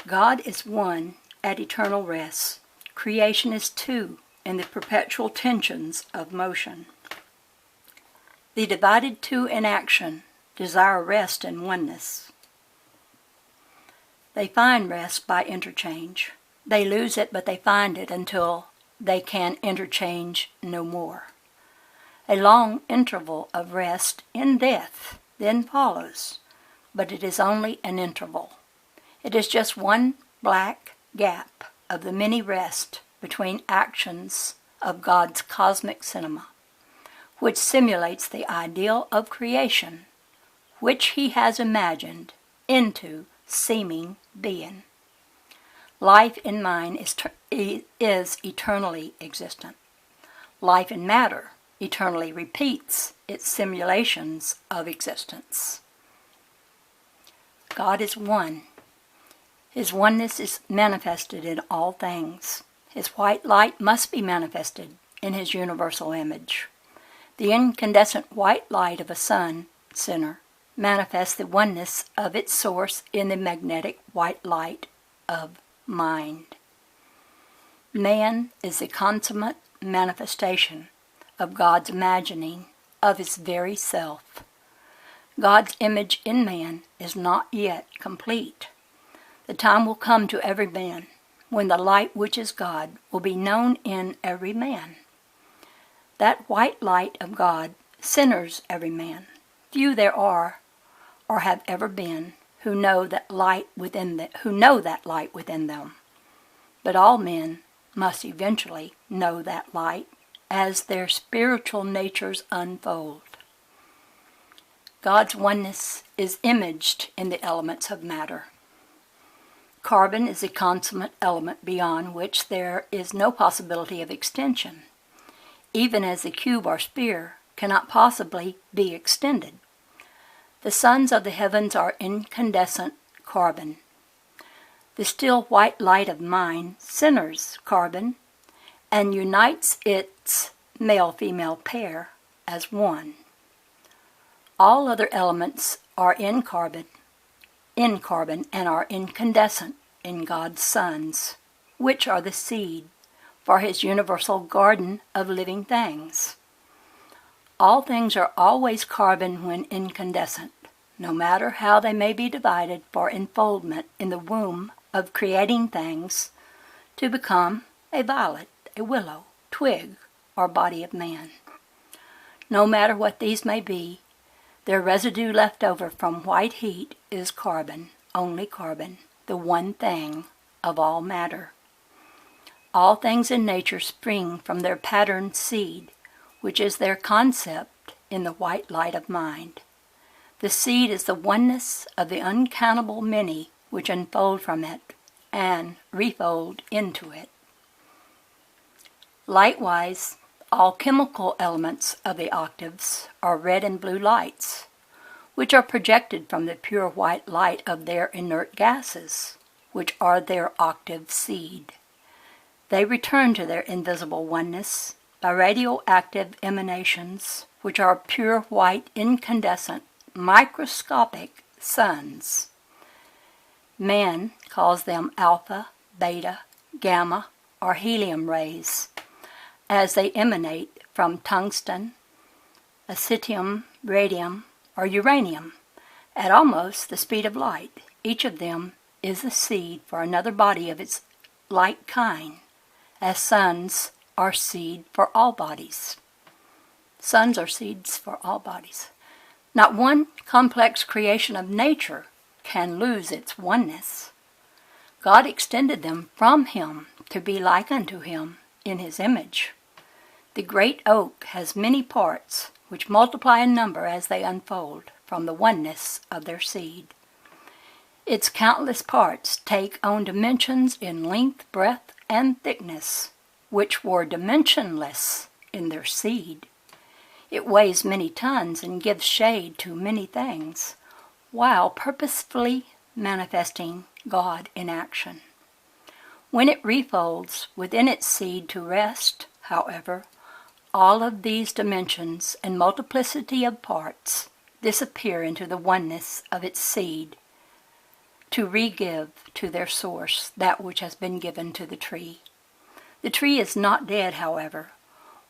God is one at eternal rest. Creation is two in the perpetual tensions of motion. The divided two in action desire rest and oneness. They find rest by interchange. They lose it, but they find it until they can interchange no more. A long interval of rest in death then follows, but it is only an interval. It is just one black gap of the many rests between actions of God's cosmic cinema, which simulates the ideal of creation, which He has imagined into seeming being. Life in mind is eternally existent. Life in matter eternally repeats its simulations of existence. God is one. His oneness is manifested in all things. His white light must be manifested in His universal image. The incandescent white light of a sun center manifests the oneness of its source in the magnetic white light of mind. Man is the consummate manifestation of God's imagining of His very self. God's image in man is not yet complete. The time will come to every man when the light which is God will be known in every man. That white light of God centers every man. Few there are, or have ever been, who know that light within them. But all men must eventually know that light as their spiritual natures unfold. God's oneness is imaged in the elements of matter. Carbon is a consummate element beyond which there is no possibility of extension, even as the cube or sphere cannot possibly be extended. The suns of the heavens are incandescent carbon. The still white light of mind centers carbon and unites its male-female pair as one. All other elements are in carbon and are incandescent in God's suns, which are the seed for His universal garden of living things. All things are always carbon when incandescent, no matter how they may be divided for enfoldment in the womb of creating things to become a violet, a willow, twig, or body of man. No matter what these may be, their residue left over from white heat is carbon, only carbon, the one thing of all matter. All things in nature spring from their patterned seed, which is their concept in the white light of mind. The seed is the oneness of the uncountable many which unfold from it and refold into it. Likewise, all chemical elements of the octaves are red and blue lights, which are projected from the pure white light of their inert gases, which are their octave seed. They return to their invisible oneness by radioactive emanations, which are pure white incandescent microscopic suns. Man calls them alpha, beta, gamma, or helium rays, as they emanate from tungsten, actinium, radium, or uranium, at almost the speed of light. Each of them is the seed for another body of its like kind, as suns are seed for all bodies. Suns are seeds for all bodies. Not one complex creation of nature can lose its oneness. God extended them from Him to be like unto Him in His image. The great oak has many parts, which multiply in number as they unfold from the oneness of their seed. Its countless parts take on dimensions in length, breadth, and thickness, which were dimensionless in their seed. It weighs many tons and gives shade to many things, while purposefully manifesting God in action. When it refolds within its seed to rest, however, all of these dimensions and multiplicity of parts disappear into the oneness of its seed. to re-give to their source that which has been given to the tree. The tree is not dead, however.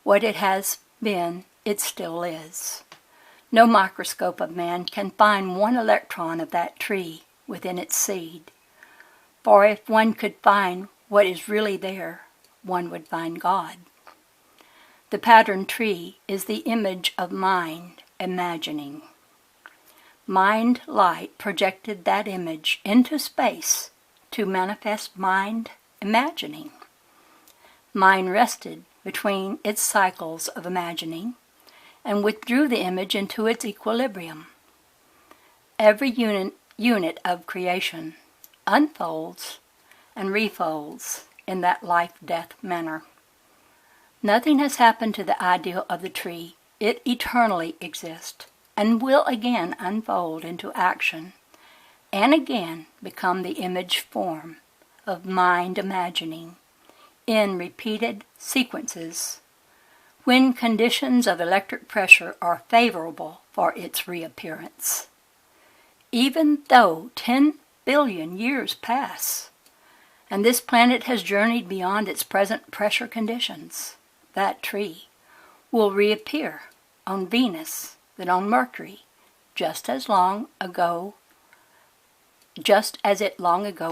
What it has been, it still is. No microscope of man can find one electron of that tree within its seed. For if one could find what is really there, one would find God. The pattern tree is the image of mind imagining. Mind light projected that image into space to manifest mind imagining. Mind rested between its cycles of imagining and withdrew the image into its equilibrium. Every unit of creation unfolds and refolds in that life-death manner. Nothing has happened to the ideal of the tree. It eternally exists and will again unfold into action and again become the image form of mind imagining in repeated sequences when conditions of electric pressure are favorable for its reappearance. Even though 10 billion years pass, and this planet has journeyed beyond its present pressure conditions, that tree will reappear on Venus, then on Mercury, just as it long ago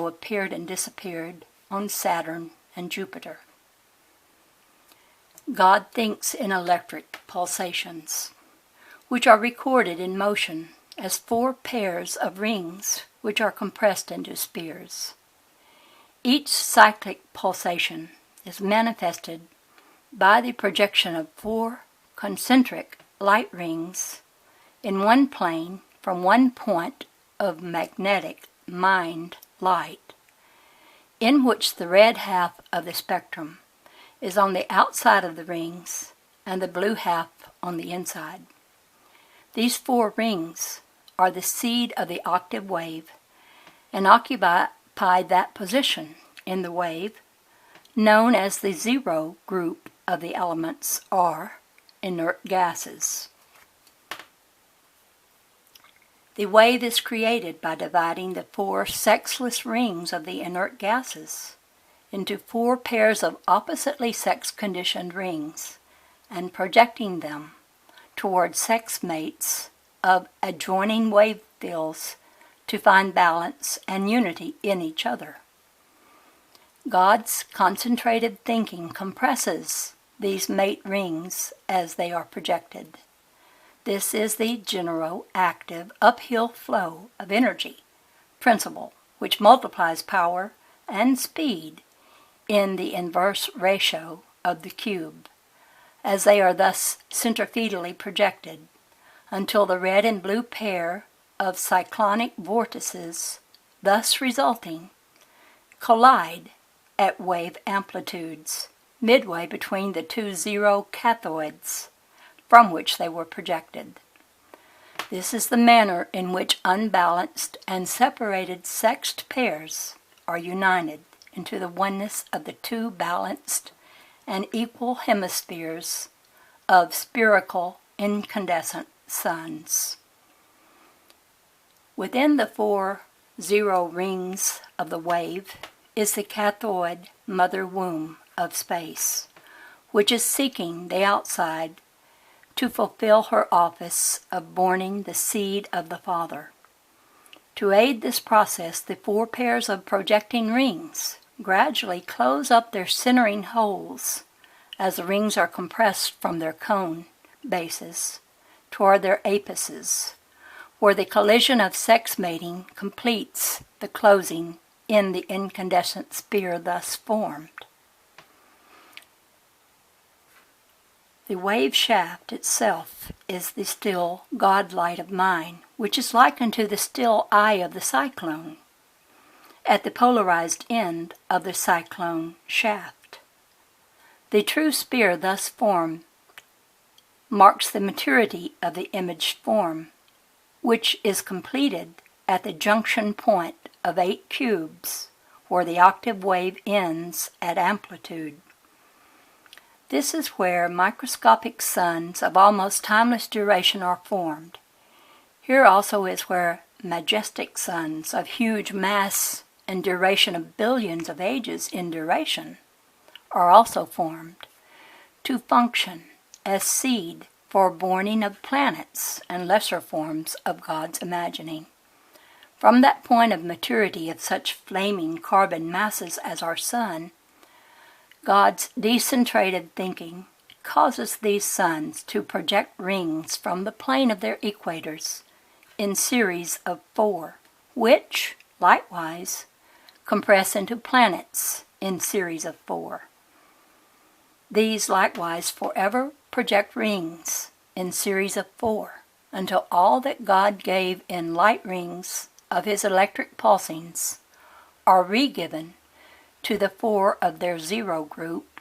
appeared and disappeared on Saturn and Jupiter. God thinks in electric pulsations, which are recorded in motion as 4 pairs of rings which are compressed into spheres. Each cyclic pulsation is manifested by the projection of 4 concentric light rings in one plane from one point of magnetic mind light, in which the red half of the spectrum is on the outside of the rings and the blue half on the inside. These 4 rings are the seed of the octave wave and occupy that position in the wave known as the zero group of the elements or inert gases. The wave is created by dividing the 4 sexless rings of the inert gases into 4 pairs of oppositely sex-conditioned rings and projecting them toward sex mates of adjoining wave fields to find balance and unity in each other. God's concentrated thinking compresses these mate rings as they are projected. This is the genero-active uphill flow of energy principle which multiplies power and speed in the inverse ratio of the cube, as they are thus centrifetally projected until the red and blue pair of cyclonic vortices, thus resulting, collide at wave amplitudes midway between the 2 zero cathoids from which they were projected. This is the manner in which unbalanced and separated sexed pairs are united into the oneness of the 2 balanced and equal hemispheres of spherical incandescent suns. Within the 4 zero rings of the wave is the cathoid mother womb of space, which is seeking the outside to fulfill her office of borning the seed of the Father. To aid this process, the 4 pairs of projecting rings gradually close up their centering holes as the rings are compressed from their cone bases toward their apices, where the collision of sex mating completes the closing in the incandescent sphere thus formed. The wave shaft itself is the still God light of mind, which is likened to the still eye of the cyclone at the polarized end of the cyclone shaft. The true sphere thus formed marks the maturity of the imaged form, which is completed at the junction point of 8 cubes, where the octave wave ends at amplitude. This is where microscopic suns of almost timeless duration are formed. Here also is where majestic suns of huge mass and duration of billions of ages in duration are also formed to function as seed for borning of planets and lesser forms of God's imagining. From that point of maturity of such flaming carbon masses as our Sun, God's decentrated thinking causes these suns to project rings from the plane of their equators in series of 4, which, likewise, compress into planets in series of 4. These likewise forever project rings in series of 4 until all that God gave in light rings of His electric pulsings are re-given to the 4 of their zero group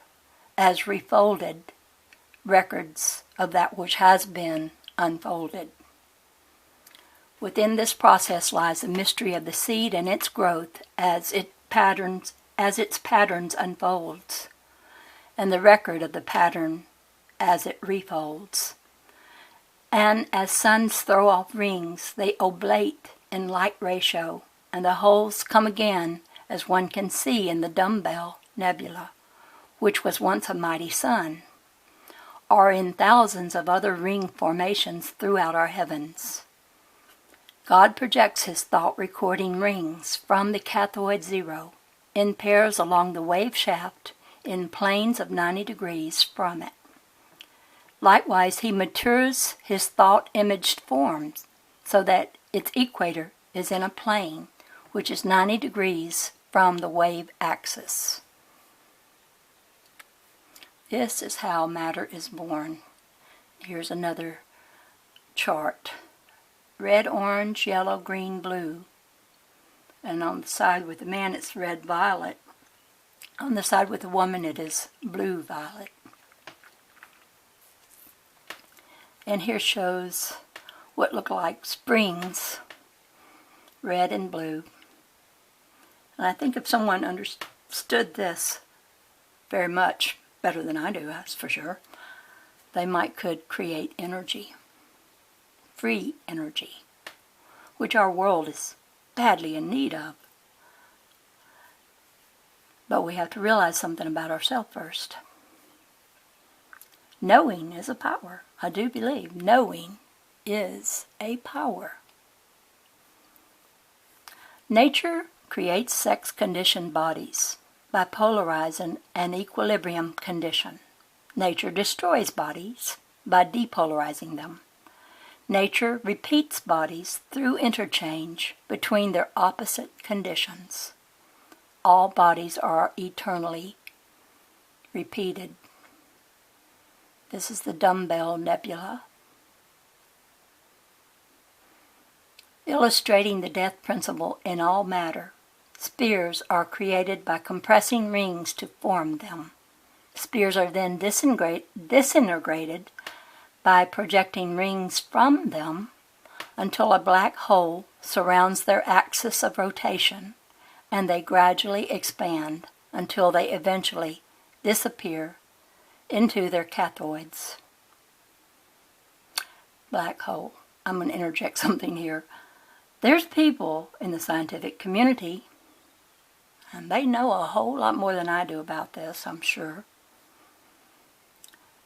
as refolded records of that which has been unfolded. Within this process lies the mystery of the seed and its growth as its patterns unfolds, and the record of the pattern as it refolds. And as suns throw off rings, they oblate in light ratio, and the holes come again as one can see in the Dumbbell Nebula, which was once a mighty sun, or in thousands of other ring formations throughout our heavens. God projects His thought-recording rings from the cathoid zero in pairs along the wave shaft in planes of 90 degrees from it. Likewise, He matures His thought-imaged forms so that its equator is in a plane which is 90 degrees from the wave axis. This is how matter is born. Here's another chart. Red, orange, yellow, green, blue. And on the side with the man it's red, violet. On the side with the woman it is blue, violet. And here shows what look like springs, red and blue. And I think if someone understood this very much better than I do, that's for sure, they could create energy, free energy, which our world is badly in need of. But we have to realize something about ourselves first. Knowing is a power. I do believe knowing is a power. Nature creates sex-conditioned bodies by polarizing an equilibrium condition. Nature destroys bodies by depolarizing them. Nature repeats bodies through interchange between their opposite conditions. All bodies are eternally repeated. This is the Dumbbell Nebula, illustrating the death principle in all matter. Spheres are created by compressing rings to form them. Spheres are then disintegrated by projecting rings from them until a black hole surrounds their axis of rotation, and they gradually expand until they eventually disappear into their cathoids. Black hole. I'm going to interject something here. There's people in the scientific community, and they know a whole lot more than I do about this, I'm sure.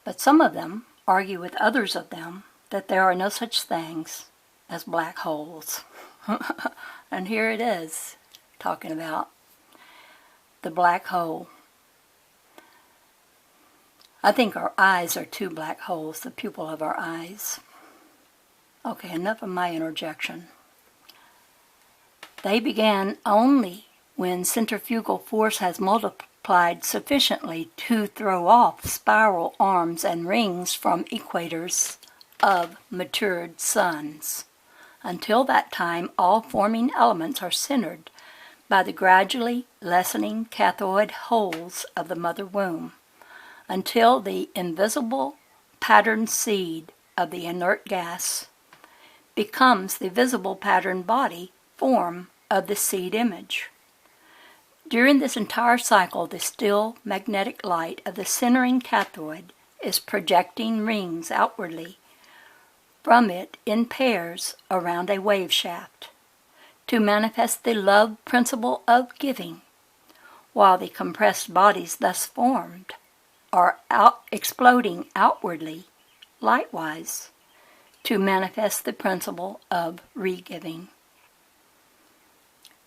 But some of them argue with others of them that there are no such things as black holes. And here it is, talking about the black hole. I think our eyes are 2 black holes, the pupil of our eyes. Okay, enough of my interjection. They began only when centrifugal force has multiplied sufficiently to throw off spiral arms and rings from equators of matured suns. Until that time, all forming elements are centered by the gradually lessening cathoid holes of the mother womb, until the invisible patterned seed of the inert gas becomes the visible patterned body form of the seed image. During this entire cycle, the still magnetic light of the centering cathoid is projecting rings outwardly from it in pairs around a wave shaft, to manifest the love principle of giving, while the compressed bodies thus formed are exploding outwardly, lightwise, to manifest the principle of re-giving.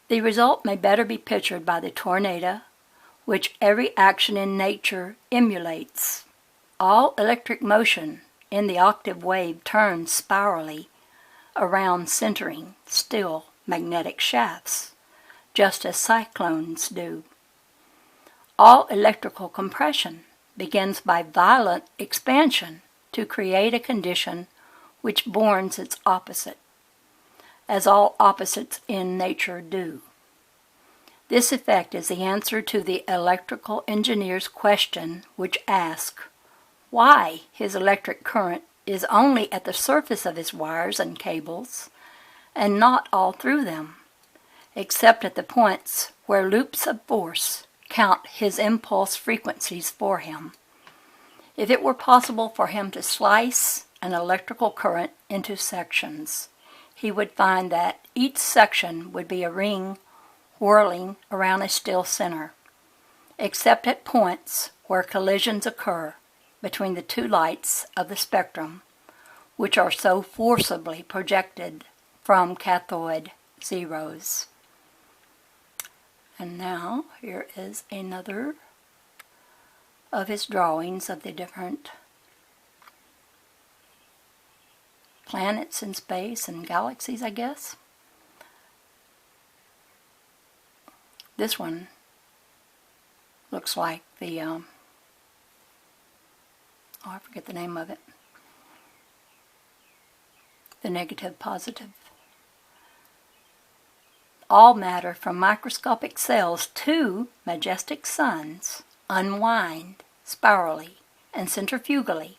The result may better be pictured by the tornado, which every action in nature emulates. All electric motion in the octave wave turns spirally around centering still magnetic shafts, just as cyclones do. All electrical compression begins by violent expansion to create a condition which borns its opposite, as all opposites in nature do. This effect is the answer to the electrical engineer's question, which asks why his electric current is only at the surface of his wires and cables, and not all through them, except at the points where loops of force count his impulse frequencies for him. If it were possible for him to slice an electrical current into sections, he would find that each section would be a ring whirling around a still center, except at points where collisions occur between the two lights of the spectrum, which are so forcibly projected from cathode zeros. And now here is another of his drawings of the different planets in space and galaxies, I guess. This one looks like the, I forget the name of it, the negative positive. All matter from microscopic cells to majestic suns unwind spirally and centrifugally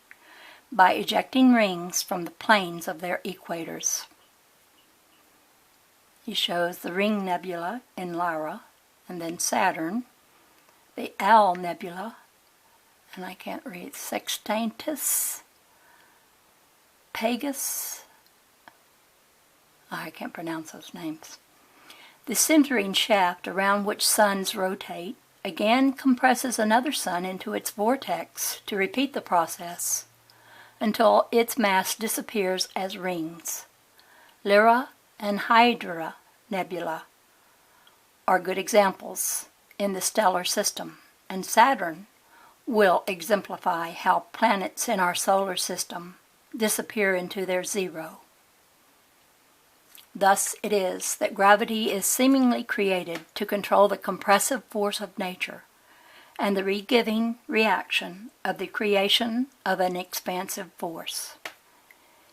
by ejecting rings from the planes of their equators. He shows the Ring Nebula in Lyra, and then Saturn, the Owl Nebula, and I can't read, Sextantis, Pegasus, I can't pronounce those names. The centering shaft around which suns rotate again compresses another sun into its vortex to repeat the process until its mass disappears as rings. Lyra and Hydra Nebula are good examples in the stellar system, and Saturn will exemplify how planets in our solar system disappear into their zero. Thus it is that gravity is seemingly created to control the compressive force of nature and the re-giving reaction of the creation of an expansive force.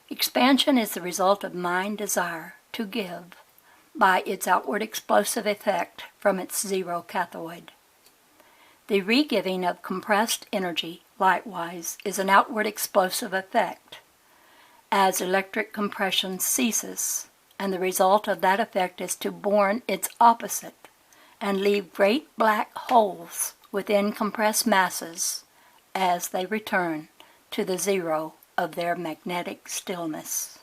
Expansion is the result of mind desire to give by its outward explosive effect from its zero cathode. The re-giving of compressed energy, likewise, is an outward explosive effect. As electric compression ceases, and the result of that effect is to born its opposite and leave great black holes within compressed masses as they return to the zero of their magnetic stillness.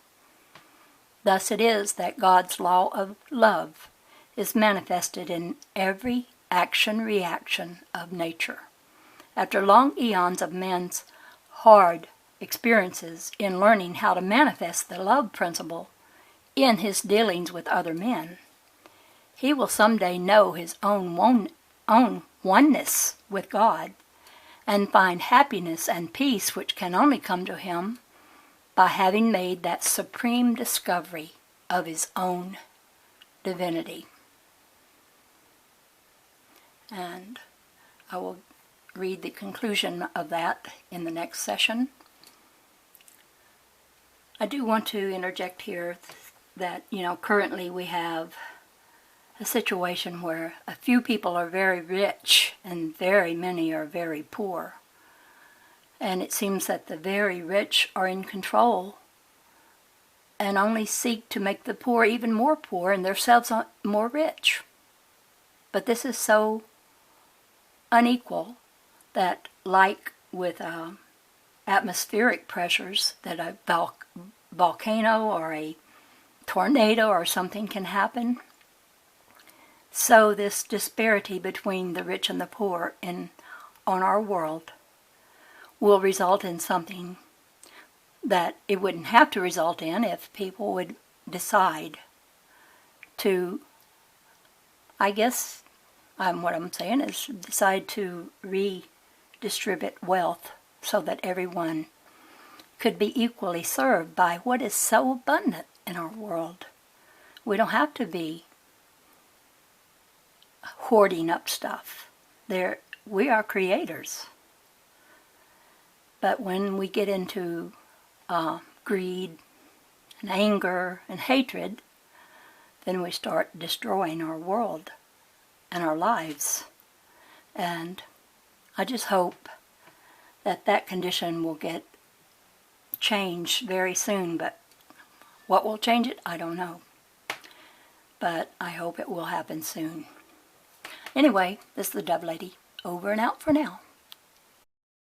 Thus it is that God's law of love is manifested in every action-reaction of nature. After long eons of men's hard experiences in learning how to manifest the love principle in his dealings with other men, he will someday know his own oneness with God and find happiness and peace which can only come to him by having made that supreme discovery of his own divinity. And I will read the conclusion of that in the next session. I do want to interject here that, currently we have a situation where a few people are very rich and very many are very poor. And it seems that the very rich are in control and only seek to make the poor even more poor and themselves more rich. But this is so unequal that, like with atmospheric pressures, that a volcano or a tornado or something can happen, So this disparity between the rich and the poor on our world will result in something that it wouldn't have to result in if people would decide to, I guess what I'm saying is decide to redistribute wealth so that everyone could be equally served by what is so abundant in our world. We don't have to be hoarding up stuff. We are creators. But when we get into greed and anger and hatred, then we start destroying our world and our lives. And I just hope that that condition will get changed very soon, but what will change it, I don't know. But I hope it will happen soon. Anyway, this is the Dove Lady, over and out for now.